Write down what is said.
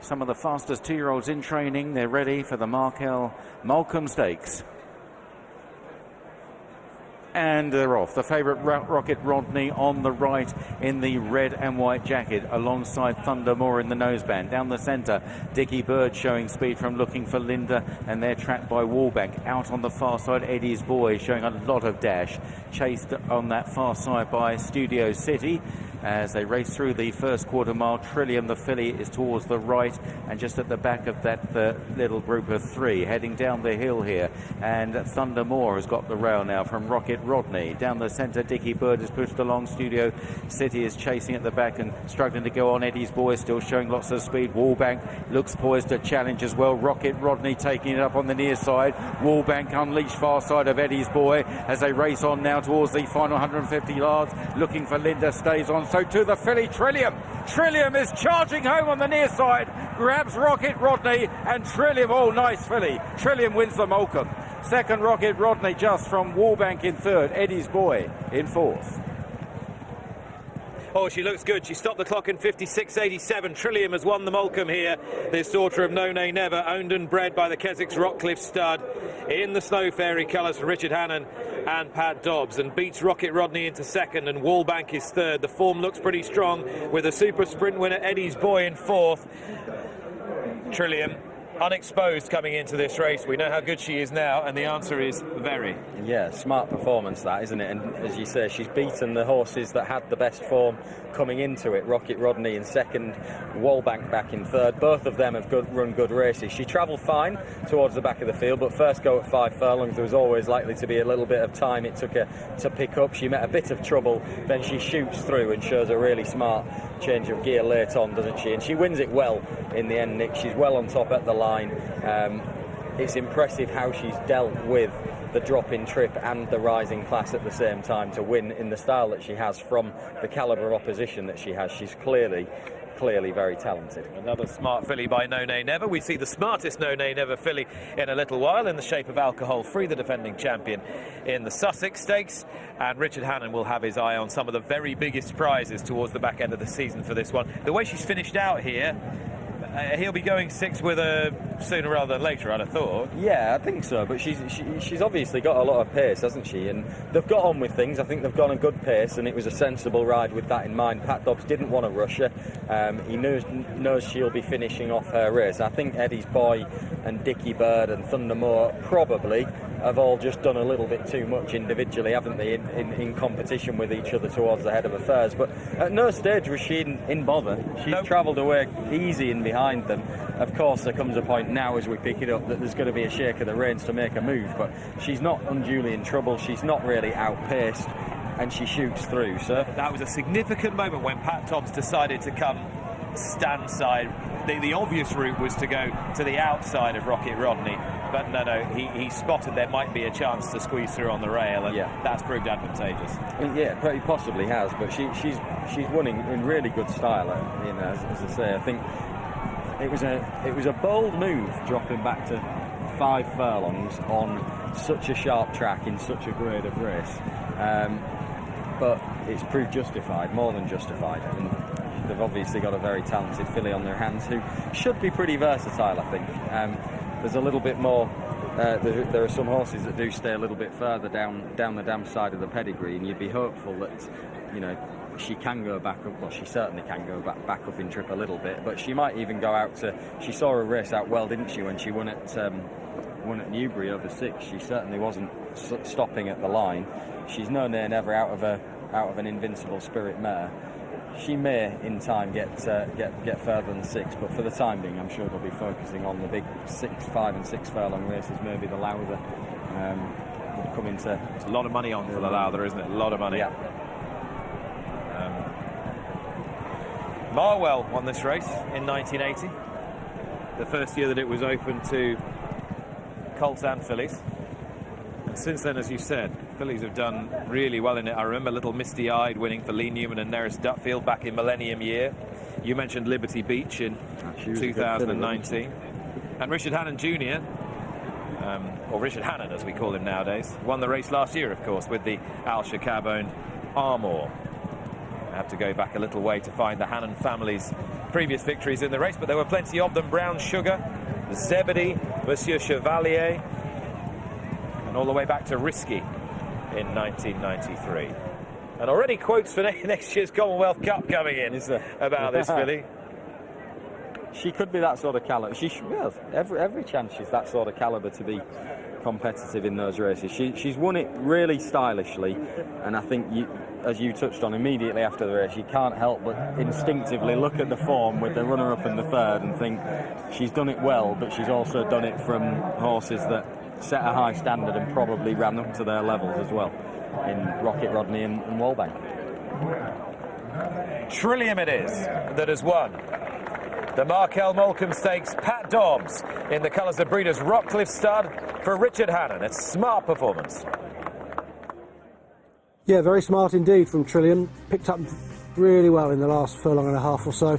some of the fastest 2-year-olds in training. They're ready for the Markel Malcolm Stakes. And they're off. The favourite, Rocket Rodney, on the right in the red and white jacket, alongside Thundermore in the noseband. Down the centre, Dickie Bird showing speed from Looking for Linda, and they're tracked by Wallbank. Out on the far side, Eddie's Boy showing a lot of dash. Chased on that far side by Studio City. As they race through the first quarter mile, Trillium, the filly, is towards the right, and just at the back of that little group of 3, heading down the hill here. And Thundermore has got the rail now from Rocket Rodney. Down the centre, Dickie Bird is pushed along. Studio City is chasing at the back and struggling to go on. Eddie's Boy still showing lots of speed. Wallbank looks poised to challenge as well. Rocket Rodney taking it up on the near side. Wallbank unleashed far side of Eddie's Boy as they race on now towards the final 150 yards. Looking for Linda stays on. So to the filly, Trillium. Trillium is charging home on the near side. Grabs Rocket Rodney, and Trillium, oh, nice filly. Trillium wins the Malcolm. Second, Rocket Rodney just from Wallbank in third. Eddie's Boy in fourth. Oh, she looks good. She stopped the clock in 56.87. Trillium has won the Malcolm here. This daughter of No Nay Never, owned and bred by the Keswick's Rockcliffe stud, in the Snow Fairy colours for Richard Hannon and Pat Dobbs, and beats Rocket Rodney into second, and Wallbank is third. The form looks pretty strong, with a super sprint winner, Eddie's Boy, in fourth. Trillium, unexposed coming into this race. We know how good she is now, and the answer is very. Yeah, smart performance that, isn't it? And as you say, she's beaten the horses that had the best form coming into it. Rocket Rodney in second, Wallbank back in third. Both of them have run good races. She travelled fine towards the back of the field, but first go at 5 furlongs, there was always likely to be a little bit of time it took her to pick up. She met a bit of trouble, then she shoots through and shows a really smart change of gear late on, doesn't she? And she wins it well in the end, Nick. She's well on top at the line. It's impressive how she's dealt with the drop in trip and the rising class at the same time to win in the style that she has, from the calibre of opposition that she has. She's clearly very talented. Another smart filly by No Nay Never. We see the smartest No Nay Never filly in a little while, in the shape of Alcohol Free, the defending champion in the Sussex Stakes. And Richard Hannon will have his eye on some of the very biggest prizes towards the back end of the season for this one. The way she's finished out here, he'll be going 6 with her sooner rather than later, I'd have thought. Yeah, I think so, but she's obviously got a lot of pace, hasn't she? And they've got on with things. I think they've gone a good pace, and it was a sensible ride with that in mind. Pat Dobbs didn't want to rush her. He knows she'll be finishing off her race. I think Eddie's Boy and Dickie Bird and Thundermore probably have all just done a little bit too much individually, haven't they, in competition with each other towards the head of affairs. But at no stage was she in bother. She's travelled away easy in behind them. Of course, there comes a point now as we pick it up that there's going to be a shake of the reins to make a move, but she's not unduly in trouble. She's not really outpaced, and she shoots through. So that was a significant moment when Pat Dobbs decided to come stand side. The obvious route was to go to the outside of Rocket Rodney, but no, he spotted there might be a chance to squeeze through on the rail, and that's proved advantageous. Yeah, he possibly has, but she's winning in really good style. As I say, I think it was a bold move dropping back to 5 furlongs on such a sharp track in such a grade of race, but it's proved justified, more than justified. And they've obviously got a very talented filly on their hands who should be pretty versatile, I think. There's a little bit more. There are some horses that do stay a little bit further down the damn side of the pedigree, and you'd be hopeful that she can go back up. Well, she certainly can go back up in trip a little bit, but she might even go out to. She saw a race out well, didn't she, when she won at Newbury over 6? She certainly wasn't stopping at the line. She's No Nay Never out of an Invincible Spirit mare. She may, in time, get further than 6, but for the time being, I'm sure they'll be focusing on the big 6, 5 and 6 furlong races. Maybe the Lowther would come into. It's a lot of money on for the Lowther, isn't it? A lot of money. Yeah. Marwell won this race in 1980, the first year that it was open to colts and fillies. And since then, as you said, fillies have done really well in it. I remember Little Misty Eyed winning for Lee Newman and Neris Dutfield back in Millennium Year. You mentioned Liberty Beach in 2019. And Richard Hannon Jr., or Richard Hannon as we call him nowadays, won the race last year, of course, with the Al Shakab-owned Armour. have to go back a little way to find the Hannon family's previous victories in the race, but there were plenty of them. Brown Sugar, Zebedee, Monsieur Chevalier, and all the way back to Risky in 1993. And already quotes for next year's Commonwealth Cup coming in about this filly. She could be that sort of calibre. Well, every chance she's that sort of calibre to be competitive in those races. She's won it really stylishly, and I think, as you touched on immediately after the race, you can't help but instinctively look at the form with the runner-up and the third and think she's done it well, but she's also done it from horses that set a high standard and probably ran up to their levels as well, in Rocket Rodney and Wallbank. Trillium it is that has won the Markel Molecombe Stakes. Pat Dobbs in the colours of Breeders' Rockcliffe Stud for Richard Hannon. A smart performance. Yeah, very smart indeed from Trillium. Picked up really well in the last furlong and a half or so.